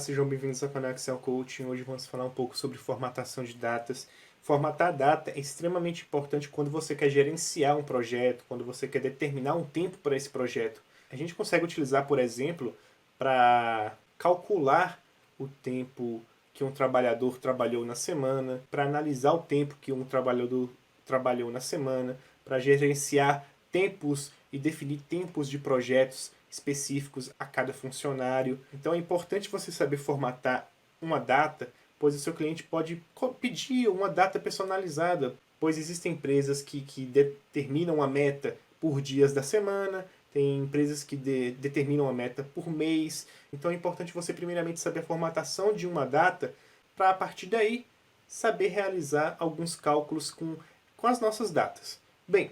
sejam bem-vindos ao canal Excel Coaching. Hoje vamos falar um pouco sobre formatação de datas. Formatar a data é extremamente importante quando você quer gerenciar um projeto, quando você quer determinar um tempo para esse projeto. A gente consegue utilizar, por exemplo, para calcular o tempo que um trabalhador trabalhou na semana, para analisar o tempo que um trabalhador trabalhou na semana, para gerenciar tempos e definir tempos de projetos específicos a cada funcionário. Então é importante você saber formatar uma data, pois o seu cliente pode pedir uma data personalizada, pois existem empresas que determinam a meta por dias da semana, tem empresas que determinam a meta por mês. Então é importante você primeiramente saber a formatação de uma data, para a partir daí saber realizar alguns cálculos com as nossas datas. Bem,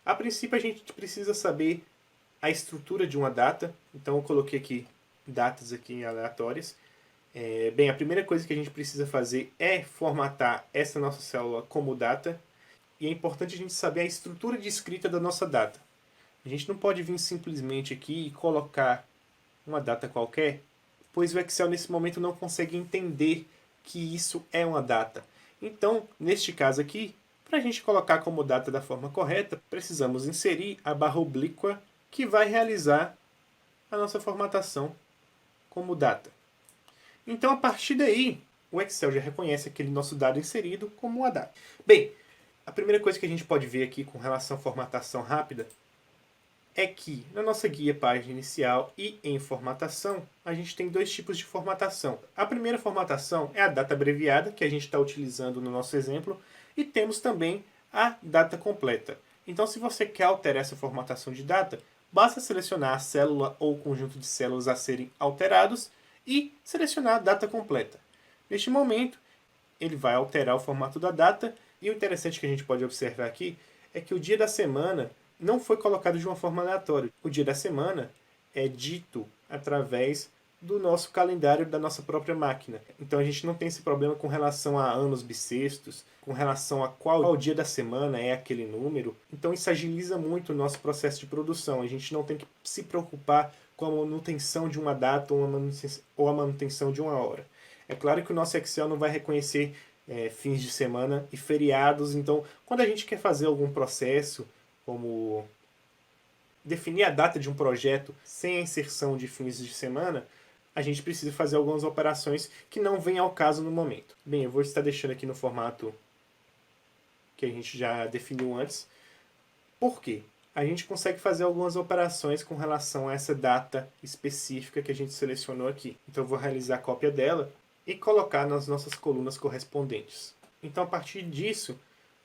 a princípio a gente precisa saber a estrutura de uma data. Então eu coloquei aqui datas aqui aleatórias. Bem, a primeira coisa que a gente precisa fazer é formatar essa nossa célula como data. E é importante a gente saber a estrutura de escrita da nossa data. A gente não pode vir simplesmente aqui e colocar uma data qualquer, pois o Excel nesse momento não consegue entender que isso é uma data. Então, neste caso aqui, para a gente colocar como data da forma correta, precisamos inserir a barra oblíqua que vai realizar a nossa formatação como data. Então, a partir daí, o Excel já reconhece aquele nosso dado inserido como uma data. Bem, a primeira coisa que a gente pode ver aqui com relação à formatação rápida é que na nossa guia página inicial e em formatação, a gente tem dois tipos de formatação. A primeira formatação é a data abreviada, que a gente está utilizando no nosso exemplo, e temos também a data completa. Então, se você quer alterar essa formatação de data, basta selecionar a célula ou o conjunto de células a serem alterados e selecionar a data completa. Neste momento, ele vai alterar o formato da data, e o interessante que a gente pode observar aqui é que o dia da semana não foi colocado de uma forma aleatória. O dia da semana é dito através do nosso calendário da nossa própria máquina. Então a gente não tem esse problema com relação a anos bissextos, com relação a qual dia da semana é aquele número. Então isso agiliza muito o nosso processo de produção. A gente não tem que se preocupar com a manutenção de uma data ou a manutenção de uma hora. É claro que o nosso Excel não vai reconhecer fins de semana e feriados. Então, quando a gente quer fazer algum processo, como definir a data de um projeto sem a inserção de fins de semana, a gente precisa fazer algumas operações que não vêm ao caso no momento. Bem, eu vou estar deixando aqui no formato que a gente já definiu antes. Por quê? A gente consegue fazer algumas operações com relação a essa data específica que a gente selecionou aqui. Então eu vou realizar a cópia dela e colocar nas nossas colunas correspondentes. Então a partir disso,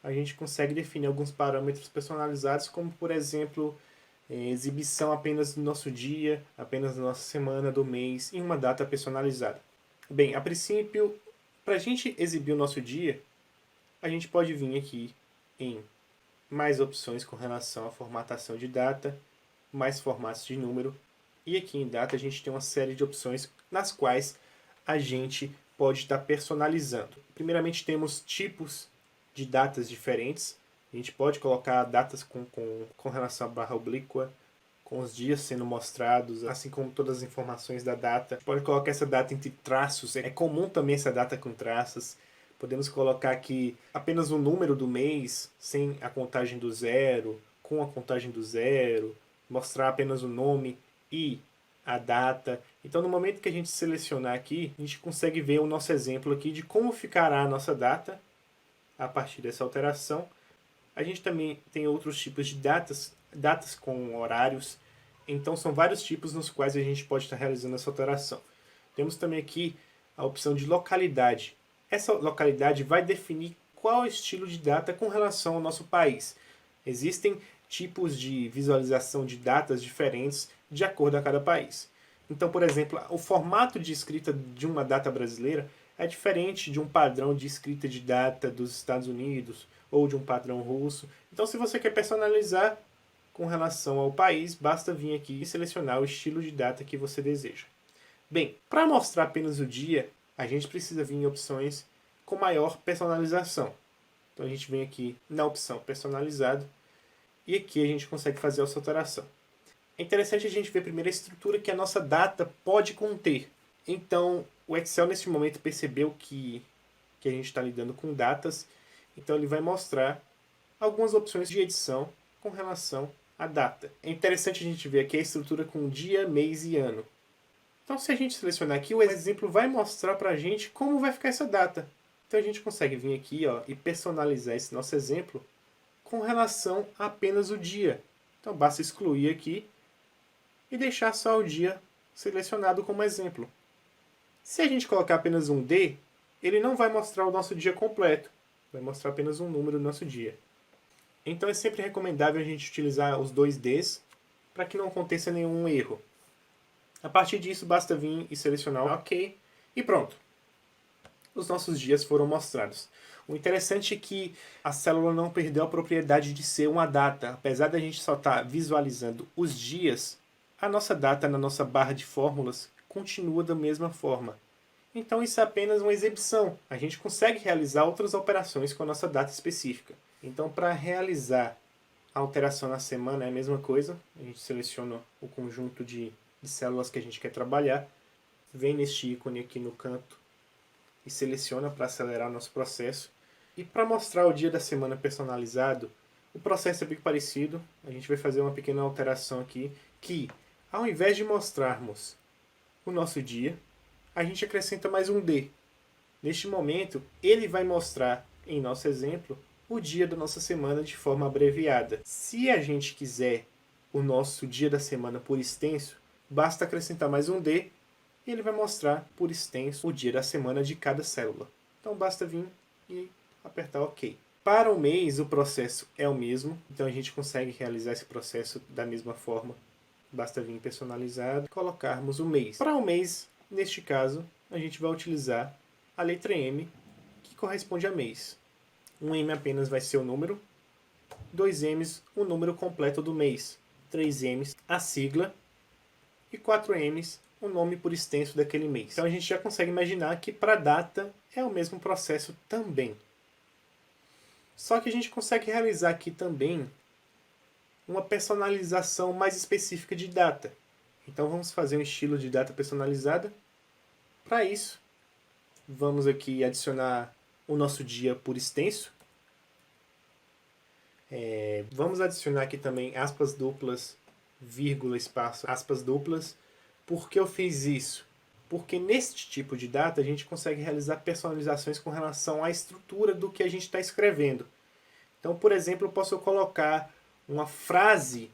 a gente consegue definir alguns parâmetros personalizados, como por exemplo, exibição apenas do nosso dia, apenas da nossa semana, do mês, em uma data personalizada. Bem, a princípio, para a gente exibir o nosso dia, a gente pode vir aqui em mais opções com relação à formatação de data, mais formatos de número, e aqui em data a gente tem uma série de opções nas quais a gente pode estar personalizando. Primeiramente temos tipos de datas diferentes. A gente pode colocar datas com relação à barra oblíqua, com os dias sendo mostrados, assim como todas as informações da data. A gente pode colocar essa data entre traços, é comum também essa data com traços. Podemos colocar aqui apenas o número do mês, sem a contagem do zero, com a contagem do zero, mostrar apenas o nome e a data. Então, no momento que a gente selecionar aqui, a gente consegue ver o nosso exemplo aqui de como ficará a nossa data a partir dessa alteração. A gente também tem outros tipos de datas com horários. Então são vários tipos nos quais a gente pode estar realizando essa alteração. Temos também aqui a opção de localidade. Essa localidade vai definir qual é o estilo de data com relação ao nosso país. Existem tipos de visualização de datas diferentes de acordo a cada país. Então, por exemplo, o formato de escrita de uma data brasileira é diferente de um padrão de escrita de data dos Estados Unidos ou de um padrão russo. Então, se você quer personalizar com relação ao país, basta vir aqui e selecionar o estilo de data que você deseja. Bem, para mostrar apenas o dia, a gente precisa vir em opções com maior personalização. Então, a gente vem aqui na opção personalizado e aqui a gente consegue fazer essa alteração. É interessante a gente ver primeiro a estrutura que a nossa data pode conter. Então, O Excel nesse momento percebeu que a gente está lidando com datas, então ele vai mostrar algumas opções de edição com relação à data. É interessante a gente ver aqui a estrutura com dia, mês e ano. Então se a gente selecionar aqui, o exemplo vai mostrar para a gente como vai ficar essa data. Então a gente consegue vir aqui e personalizar esse nosso exemplo com relação a apenas o dia. Então basta excluir aqui e deixar só o dia selecionado como exemplo. Se a gente colocar apenas um D, ele não vai mostrar o nosso dia completo. Vai mostrar apenas um número do nosso dia. Então é sempre recomendável a gente utilizar os dois Ds para que não aconteça nenhum erro. A partir disso, basta vir e selecionar o OK e pronto. Os nossos dias foram mostrados. O interessante é que a célula não perdeu a propriedade de ser uma data. Apesar da gente só estar visualizando os dias, a nossa data na nossa barra de fórmulas continua da mesma forma. Então isso é apenas uma exibição. A gente consegue realizar outras operações com a nossa data específica. Então para realizar a alteração na semana é a mesma coisa. A gente seleciona o conjunto de células que a gente quer trabalhar. Vem neste ícone aqui no canto e seleciona para acelerar o nosso processo. E para mostrar o dia da semana personalizado, o processo é bem parecido. A gente vai fazer uma pequena alteração aqui, que ao invés de mostrarmos o nosso dia, a gente acrescenta mais um D. Neste momento, ele vai mostrar, em nosso exemplo, o dia da nossa semana de forma abreviada. Se a gente quiser o nosso dia da semana por extenso, basta acrescentar mais um D e ele vai mostrar por extenso o dia da semana de cada célula. Então basta vir e apertar OK. Para o mês, o processo é o mesmo, então a gente consegue realizar esse processo da mesma forma. Basta vir personalizado e colocarmos o mês. Para o mês, neste caso, a gente vai utilizar a letra M, que corresponde a mês. Um M apenas vai ser o número, 2 M's o número completo do mês, 3 M's a sigla e 4 M's o nome por extenso daquele mês. Então a gente já consegue imaginar que para a data é o mesmo processo também. Só que a gente consegue realizar aqui também uma personalização mais específica de data. Então vamos fazer um estilo de data personalizada. Para isso, vamos aqui adicionar o nosso dia por extenso. Vamos adicionar aqui também aspas duplas, vírgula, espaço, aspas duplas. Por que eu fiz isso? Porque neste tipo de data a gente consegue realizar personalizações com relação à estrutura do que a gente está escrevendo. Então, por exemplo, eu posso colocar uma frase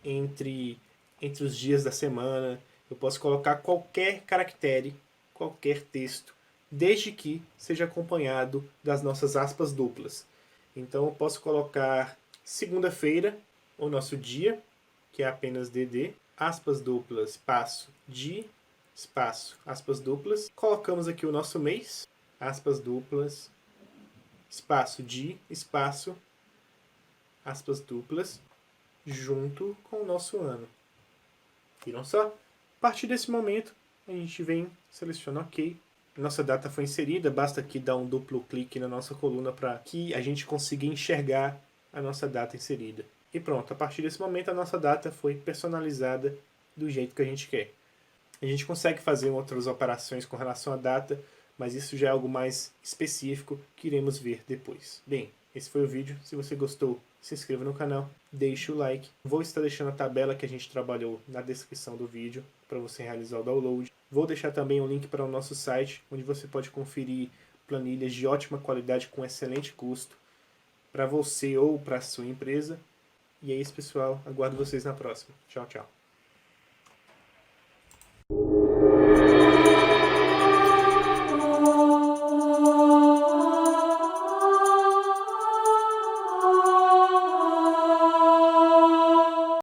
entre os dias da semana, eu posso colocar qualquer caractere, qualquer texto, desde que seja acompanhado das nossas aspas duplas. Então eu posso colocar segunda-feira, o nosso dia, que é apenas DD, aspas duplas, espaço, de, espaço, aspas duplas. Colocamos aqui o nosso mês, aspas duplas, espaço, de, espaço, aspas duplas, junto com o nosso ano. Viram só? A partir desse momento, a gente vem, seleciona OK. Nossa data foi inserida, basta aqui dar um duplo clique na nossa coluna para que a gente consiga enxergar a nossa data inserida. E pronto, a partir desse momento a nossa data foi personalizada do jeito que a gente quer. A gente consegue fazer outras operações com relação à data, mas isso já é algo mais específico que iremos ver depois. Bem, esse foi o vídeo. Se você gostou, se inscreva no canal, deixe o like. Vou estar deixando a tabela que a gente trabalhou na descrição do vídeo para você realizar o download. Vou deixar também um link para o nosso site, onde você pode conferir planilhas de ótima qualidade com excelente custo para você ou para a sua empresa. E é isso, pessoal. Aguardo vocês na próxima. Tchau, tchau.